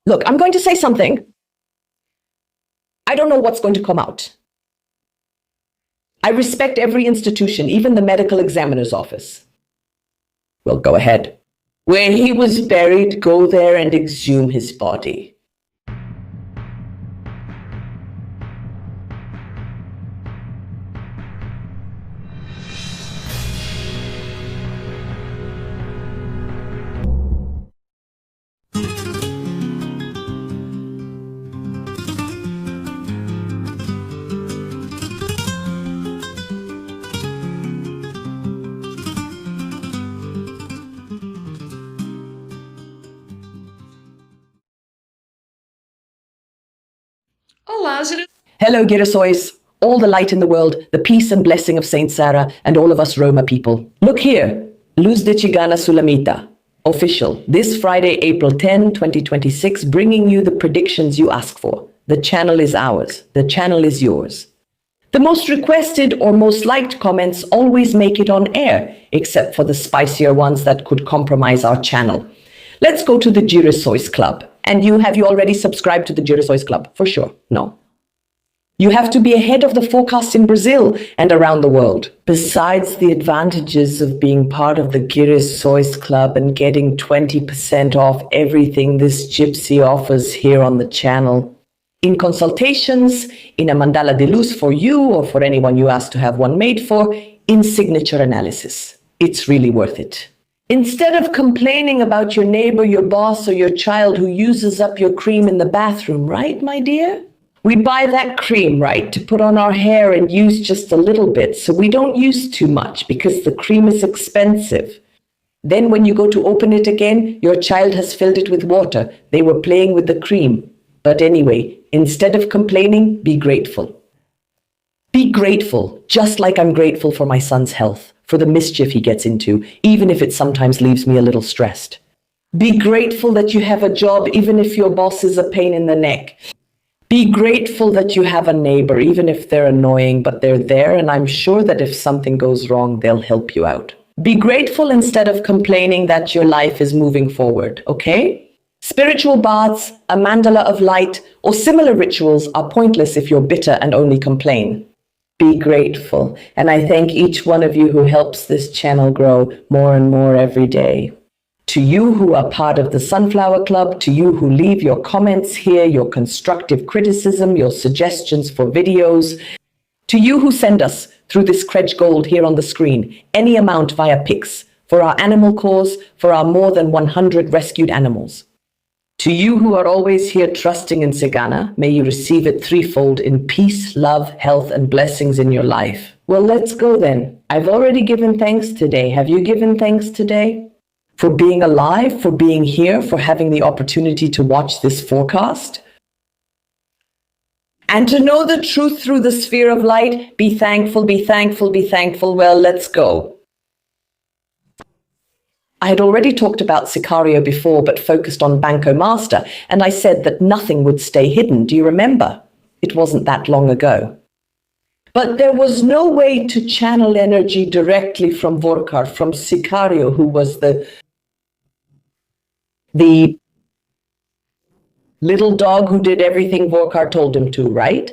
Look, I'm going to say something. I don't know what's going to come out. I respect every institution, even the medical examiner's office. Well, go ahead. Where he was buried, go there and exhume his body. Olá, Hello, Girasois. All the light in the world, the peace and blessing of Saint Sarah, and all of us Roma people. Look here, Luz de Chigana Sulamita. Official, this Friday, April 10, 2026, bringing you the predictions you ask for. The channel is ours. The channel is yours. The most requested or most liked comments always make it on air, except for the spicier ones that could compromise our channel. Let's go to the Girasois Club. And have you already subscribed to the Girasois Club? For sure. No. You have to be ahead of the forecast in Brazil and around the world. Besides the advantages of being part of the Girasois Club and getting 20% off everything this gypsy offers here on the channel, in consultations, in a mandala de luz for you or for anyone you ask to have one made for, in signature analysis. It's really worth it. Instead of complaining about your neighbor, your boss, or your child who uses up your cream in the bathroom, right, my dear? We buy that cream, right, to put on our hair and use just a little bit, so we don't use too much because the cream is expensive. Then when you go to open it again, your child has filled it with water. They were playing with the cream. But anyway, instead of complaining, be grateful. Be grateful, just like I'm grateful for my son's health, for the mischief he gets into, even if it sometimes leaves me a little stressed. Be grateful that you have a job, even if your boss is a pain in the neck. Be grateful that you have a neighbor, even if they're annoying, but they're there, and I'm sure that if something goes wrong, they'll help you out. Be grateful instead of complaining that your life is moving forward, okay? Spiritual baths, a mandala of light, or similar rituals are pointless if you're bitter and only complain. Be grateful, and I thank each one of you who helps this channel grow more and more every day. To you who are part of the Sunflower Club, to you who leave your comments here, your constructive criticism, your suggestions for videos, to you who send us through this Credge Gold here on the screen, any amount via Pix, for our animal cause, for our more than 100 rescued animals. To you who are always here trusting in Cigana, may you receive it threefold in peace, love, health, and blessings in your life. Well, let's go then. I've already given thanks today. Have you given thanks today? For being alive, for being here, for having the opportunity to watch this forecast? And to know the truth through the sphere of light, be thankful, be thankful, be thankful. Well, let's go. I had already talked about Sicário before, but focused on Banco Master, and I said that nothing would stay hidden. Do you remember? It wasn't that long ago. But there was no way to channel energy directly from Vorkar, from Sicário, who was the little dog who did everything Vorkar told him to, right?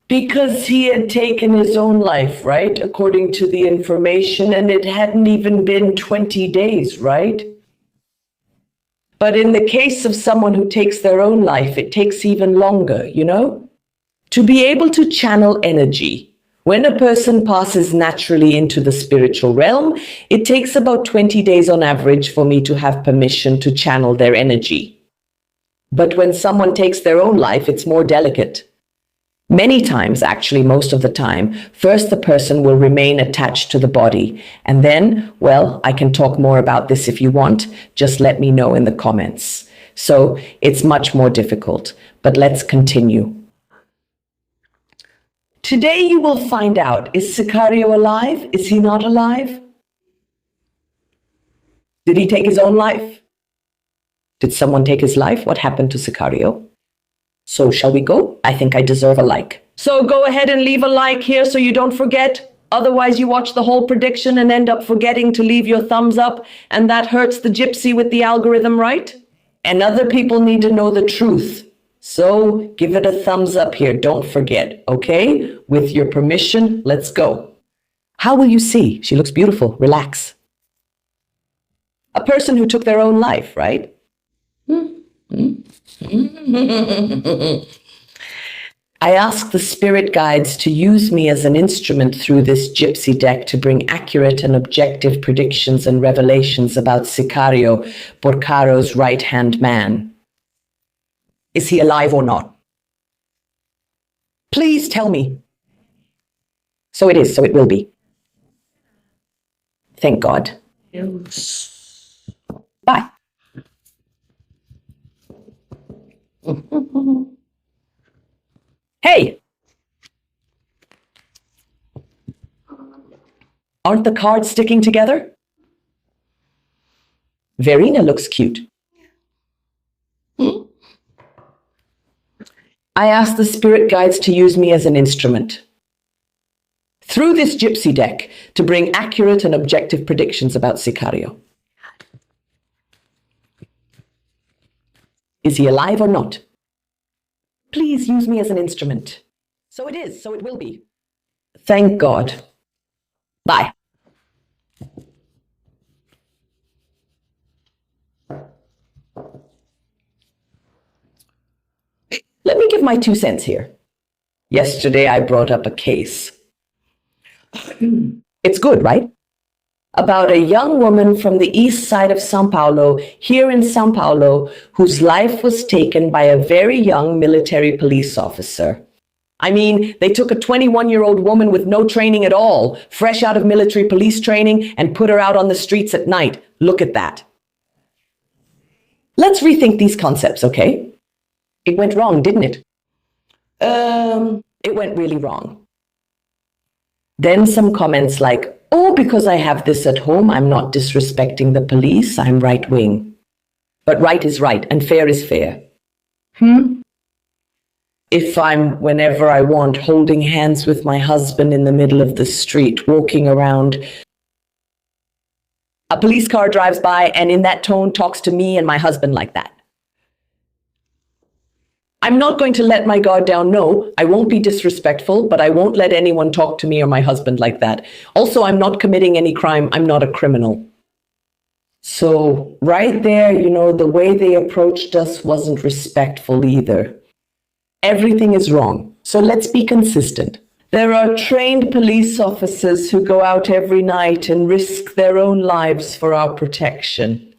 Because he had taken his own life, right? According to the information, and it hadn't even been 20 days, right? But in the case of someone who takes their own life, it takes even longer, you know? To be able to channel energy, when a person passes naturally into the spiritual realm, it takes about 20 days on average for me to have permission to channel their energy. But when someone takes their own life, it's more delicate. Many times, actually most of the time, first the person will remain attached to the body, and then, well, I can talk more about this if you want, just let me know in the comments. So it's much more difficult, but let's continue. Today you will find out, is Sicário alive? Is he not alive? Did he take his own life? Did someone take his life? What happened to Sicário? So shall we go? I think I deserve a like. So go ahead and leave a like here so you don't forget. Otherwise you watch the whole prediction and end up forgetting to leave your thumbs up, and that hurts the gypsy with the algorithm, right? And other people need to know the truth. So give it a thumbs up here. Don't forget, okay? With your permission, let's go. How will you see? She looks beautiful. Relax. A person who took their own life, right? I ask the spirit guides to use me as an instrument through this gypsy deck to bring accurate and objective predictions and revelations about Sicário, Porcaro's right-hand man. Is he alive or not? Please tell me. So it is, so it will be. Thank God. Bye. Hey! Aren't the cards sticking together? Verena looks cute. I asked the spirit guides to use me as an instrument through this gypsy deck to bring accurate and objective predictions about Sicário. Is he alive or not? Please use me as an instrument. So it is, so it will be. Thank God. Bye. Let me give my 2 cents here. Yesterday I brought up a case. It's good, right? About a young woman from the east side of São Paulo, here in São Paulo, whose life was taken by a very young military police officer. I mean, they took a 21-year-old woman with no training at all, fresh out of military police training, and put her out on the streets at night. Look at that. Let's rethink these concepts, okay? It went wrong, didn't it? It went really wrong. Then some comments like, oh, because I have this at home, I'm not disrespecting the police, I'm right-wing. But right is right, and fair is fair. If I'm, whenever I want, holding hands with my husband in the middle of the street, walking around, a police car drives by and in that tone talks to me and my husband like that. I'm not going to let my guard down. No, I won't be disrespectful, but I won't let anyone talk to me or my husband like that. Also, I'm not committing any crime. I'm not a criminal. So right there, the way they approached us wasn't respectful either. Everything is wrong. So let's be consistent. There are trained police officers who go out every night and risk their own lives for our protection.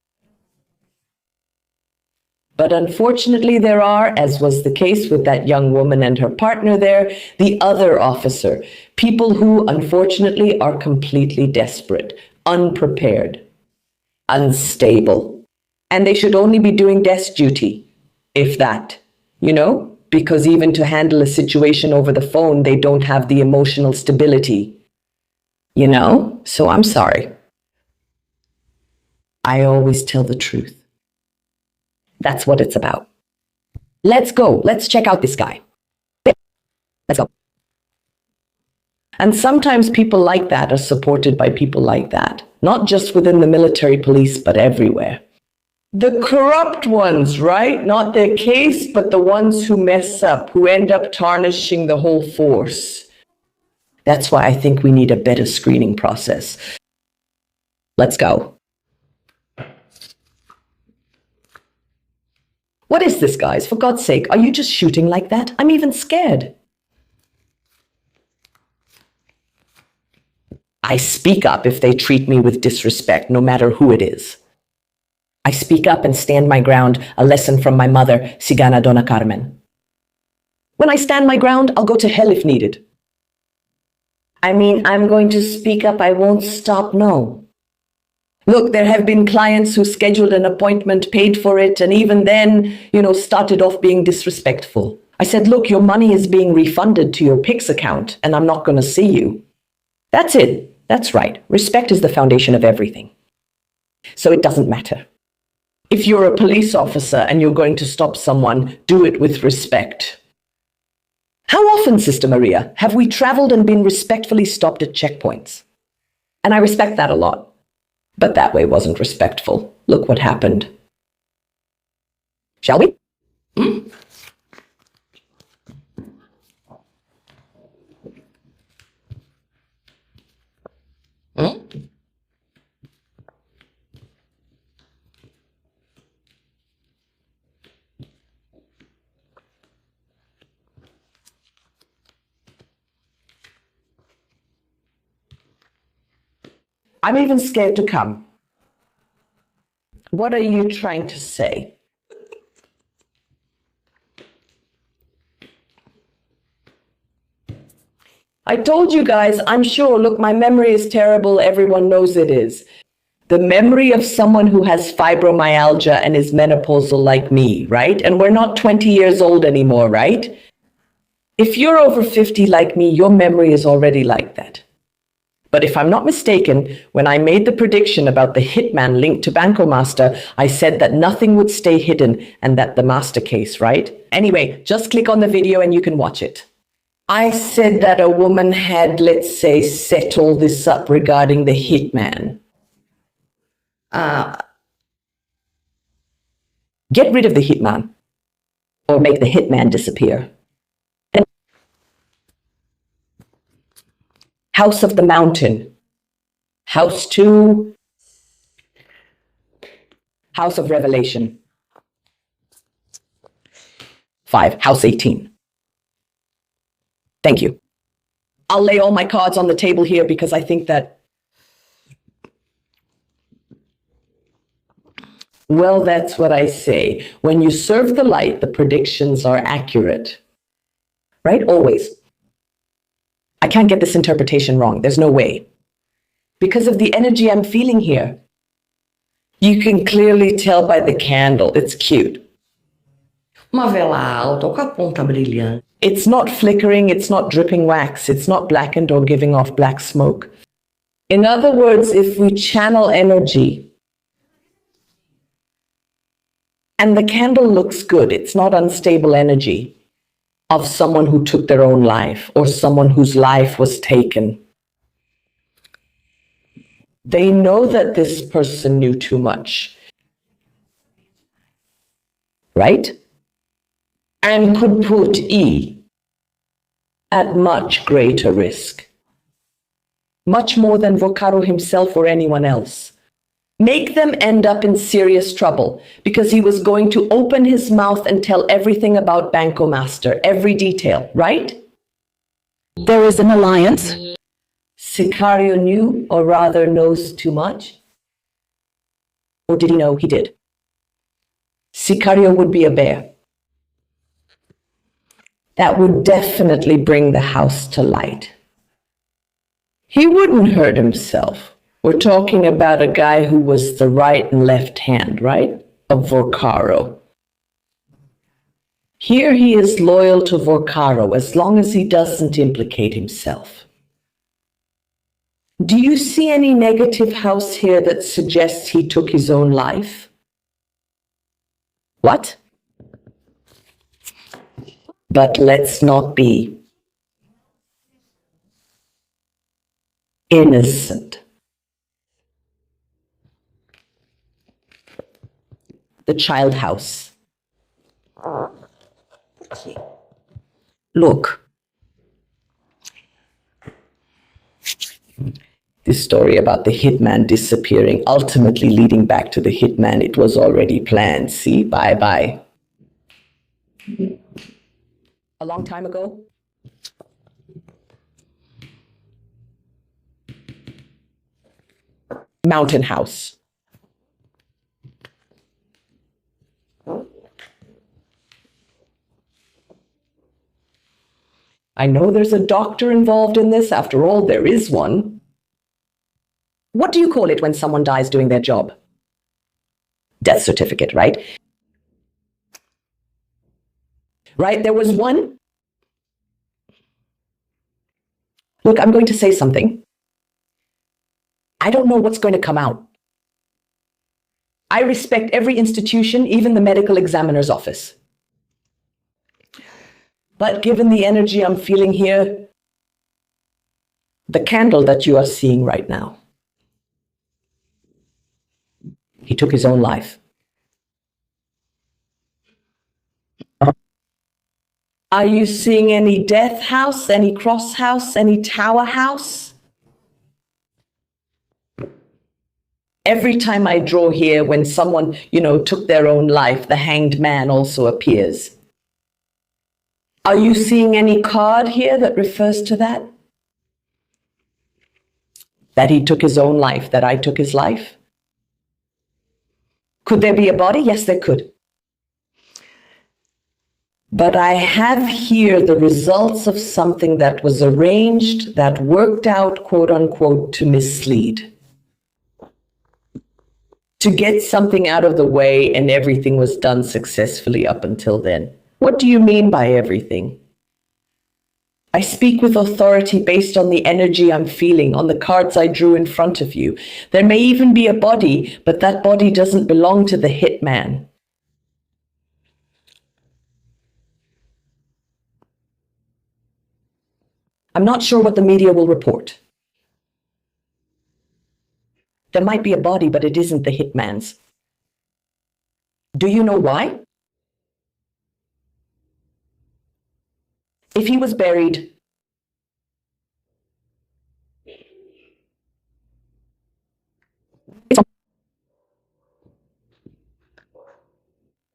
But unfortunately, there are, as was the case with that young woman and her partner there, the other officer, people who, unfortunately, are completely desperate, unprepared, unstable. And they should only be doing desk duty, if that, because even to handle a situation over the phone, they don't have the emotional stability. So I'm sorry. I always tell the truth. That's what it's about. Let's go. Let's check out this guy. Let's go. And sometimes people like that are supported by people like that, not just within the military police, but everywhere. The corrupt ones, right? Not their case, but the ones who mess up, who end up tarnishing the whole force. That's why I think we need a better screening process. Let's go. What is this, guys? For God's sake, are you just shooting like that? I'm even scared. I speak up if they treat me with disrespect, no matter who it is. I speak up and stand my ground, a lesson from my mother, Cigana Dona Carmen. When I stand my ground, I'll go to hell if needed. I'm going to speak up, I won't stop, no. Look, there have been clients who scheduled an appointment, paid for it, and even then, started off being disrespectful. I said, look, your money is being refunded to your Pix account, and I'm not going to see you. That's it. That's right. Respect is the foundation of everything. So it doesn't matter. If you're a police officer and you're going to stop someone, do it with respect. How often, Sister Maria, have we traveled and been respectfully stopped at checkpoints? And I respect that a lot. But that way wasn't respectful. Look what happened. Shall we? I'm even scared to come. What are you trying to say? I told you guys, I'm sure. Look, my memory is terrible. Everyone knows it is. The memory of someone who has fibromyalgia and is menopausal like me, right? And we're not 20 years old anymore, right? If you're over 50 like me, your memory is already like that. But if I'm not mistaken, when I made the prediction about the Hitman linked to Banco Master, I said that nothing would stay hidden and that the master case, right? Anyway, just click on the video and you can watch it. I said that a woman had, let's say, set all this up regarding the Hitman. Get rid of the Hitman or make the Hitman disappear. House of the Mountain. House 2. House of Revelation. 5. House 18. Thank you. I'll lay all my cards on the table here because I think that... Well, that's what I say. When you serve the light, the predictions are accurate. Right? Always. I can't get this interpretation wrong. There's no way. Because of the energy I'm feeling here. You can clearly tell by the candle. It's cute. Uma vela alta com a ponta brilhante. It's not flickering, it's not dripping wax, it's not blackened or giving off black smoke. In other words, if we channel energy, and the candle looks good, it's not unstable energy of someone who took their own life or someone whose life was taken. They know that this person knew too much, right? And could put E at much greater risk. Much more than Vocaro himself or anyone else. Make them end up in serious trouble because he was going to open his mouth and tell everything about Banco Master, every detail, right? There is an alliance. Sicário knew, or rather knows too much? Or did he know he did? Sicário would be a bear. That would definitely bring the house to light. He wouldn't hurt himself. We're talking about a guy who was the right and left hand, right? Of Vocaro. Here he is loyal to Vocaro as long as he doesn't implicate himself. Do you see any negative house here that suggests he took his own life? What? But let's not be innocent. The child house. Look. This story about the hitman disappearing, ultimately leading back to the hitman, it was already planned. See? Bye-bye. A long time ago? Mountain house. I know there's a doctor involved in this. After all, there is one. What do you call it when someone dies doing their job? Death certificate, right? Right, there was one. Look, I'm going to say something. I don't know what's going to come out. I respect every institution, even the medical examiner's office. But given the energy I'm feeling here, the candle that you are seeing right now, he took his own life. Are you seeing any death house, any cross house, any tower house? Every time I draw here, when someone, took their own life, the hanged man also appears. Are you seeing any card here that refers to that? That he took his own life, that I took his life? Could there be a body? Yes, there could. But I have here the results of something that was arranged, that worked out, quote unquote, to mislead. To get something out of the way, and everything was done successfully up until then. What do you mean by everything? I speak with authority based on the energy I'm feeling, on the cards I drew in front of you. There may even be a body, but that body doesn't belong to the hitman. I'm not sure what the media will report. There might be a body, but it isn't the hitman's. Do you know why? If he was buried,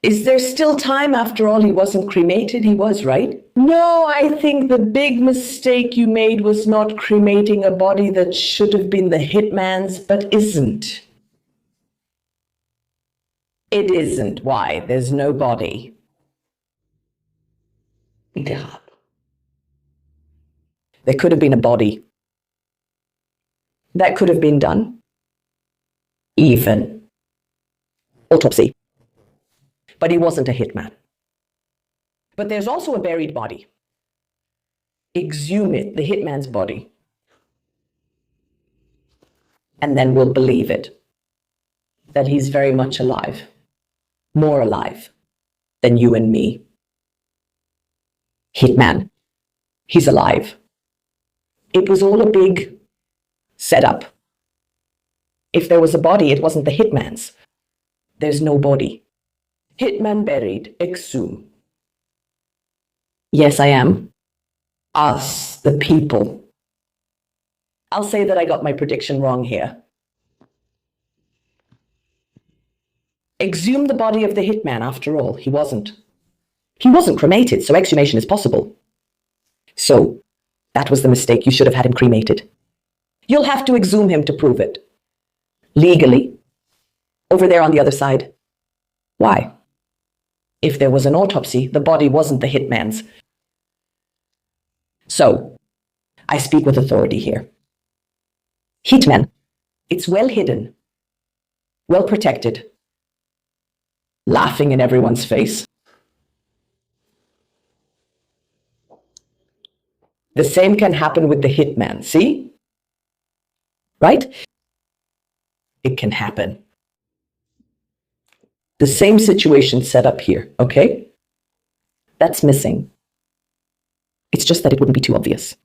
is there still time? After all, he wasn't cremated. He was, right? No, I think the big mistake you made was not cremating a body that should have been the hitman's, but isn't. It isn't. Why? There's no body. Yeah. There could have been a body. That could have been done. Even. Autopsy. But he wasn't a hitman. But there's also a buried body. Exhume it, the hitman's body. And then we'll believe it. That he's very much alive. More alive than you and me. Hitman. He's alive. It was all a big setup. If there was a body, it wasn't the hitman's. There's no body. Hitman buried, exhume. Yes, I am. Us, the people. I'll say that I got my prediction wrong here. Exhume the body of the hitman, after all. He wasn't. He wasn't cremated, so exhumation is possible. So, that was the mistake. You should have had him cremated. You'll have to exhume him to prove it. Legally. Over there on the other side. Why? If there was an autopsy, the body wasn't the hitman's. So, I speak with authority here. Hitman, it's well hidden, well protected, laughing in everyone's face. The same can happen with the hitman, see? Right? It can happen. The same situation set up here, okay? That's missing. It's just that it wouldn't be too obvious.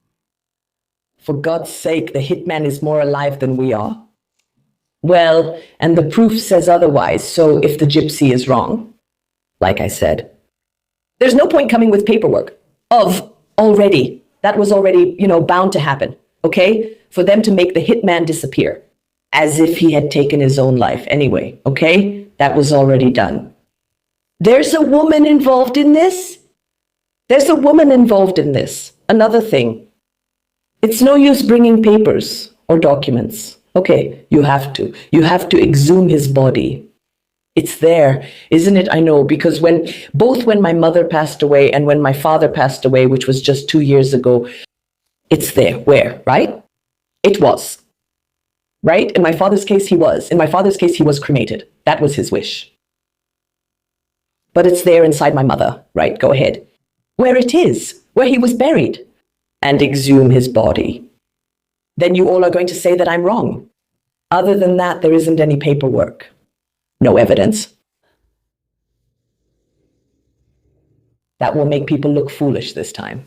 For God's sake, the hitman is more alive than we are. Well, and the proof says otherwise, so if the gypsy is wrong, like I said, there's no point coming with paperwork of already. That was already, bound to happen, okay? For them to make the hitman disappear, as if he had taken his own life anyway, okay? That was already done. There's a woman involved in this. There's a woman involved in this. Another thing. It's no use bringing papers or documents. Okay, you have to. You have to exhume his body. It's there, isn't it? I know, because when my mother passed away and when my father passed away, which was just 2 years ago, it's there. Where, right? It was. Right? In my father's case, he was. In my father's case, he was cremated. That was his wish. But it's there inside my mother, right? Go ahead. Where it is, where he was buried, and exhume his body. Then you all are going to say that I'm wrong. Other than that, there isn't any paperwork. No evidence. That will make people look foolish this time.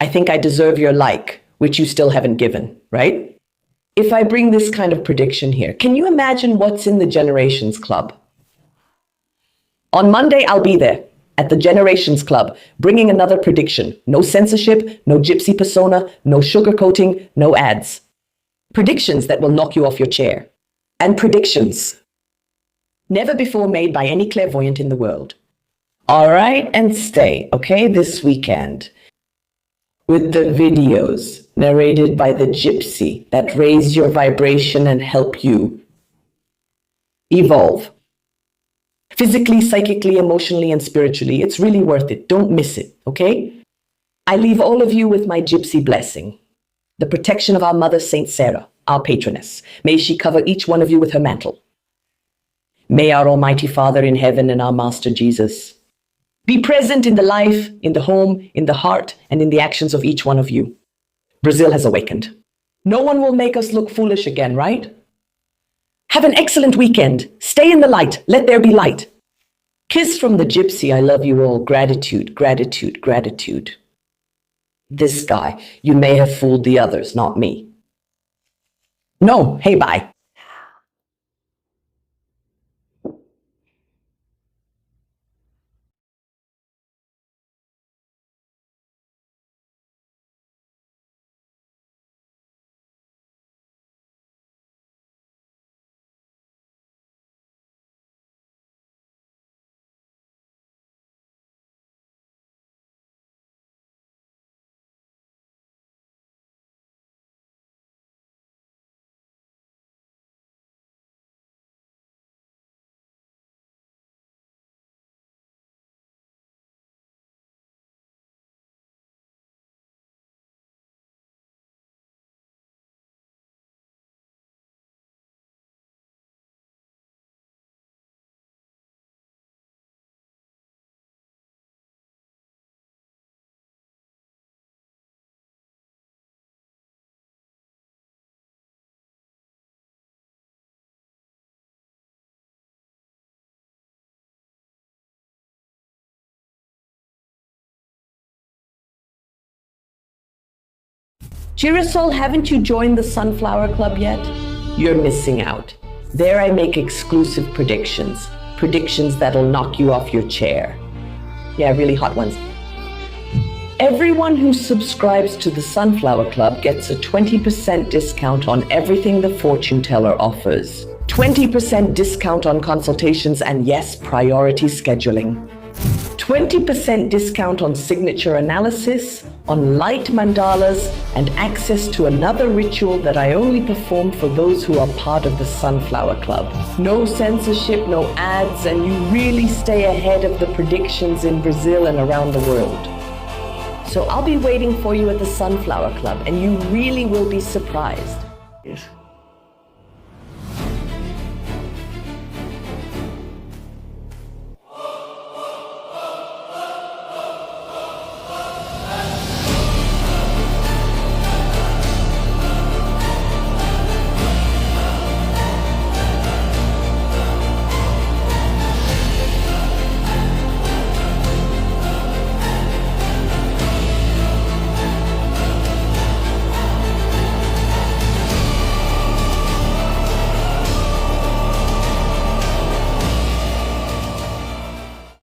I think I deserve your like, which you still haven't given, right? If I bring this kind of prediction here, can you imagine what's in the Generations Club? On Monday, I'll be there. at the Generations Club, bringing another prediction. No censorship, no gypsy persona, no sugarcoating, no ads. Predictions that will knock you off your chair. And predictions never before made by any clairvoyant in the world. All right, and stay, okay, this weekend. With the videos narrated by the gypsy that raise your vibration and help you evolve. Physically, psychically, emotionally, and spiritually. It's really worth it. Don't miss it, okay? I leave all of you with my gypsy blessing. The protection of our mother, Saint Sarah, our patroness. May she cover each one of you with her mantle. May our Almighty Father in heaven and our Master Jesus be present in the life, in the home, in the heart, and in the actions of each one of you. Brazil has awakened. No one will make us look foolish again, right? Have an excellent weekend. Stay in the light. Let there be light. Kiss from the gypsy. I love you all. Gratitude, gratitude, gratitude. This guy, you may have fooled the others, not me. No, hey, bye. Girasol, haven't you joined the Sunflower Club yet? You're missing out. There I make exclusive predictions. Predictions that'll knock you off your chair. Yeah, really hot ones. Everyone who subscribes to the Sunflower Club gets a 20% discount on everything the fortune teller offers. 20% discount on consultations and yes, priority scheduling. 20% discount on signature analysis, on light mandalas, and access to another ritual that I only perform for those who are part of the Sunflower Club. No censorship, no ads, and you really stay ahead of the predictions in Brazil and around the world. So I'll be waiting for you at the Sunflower Club, and you really will be surprised. Yes.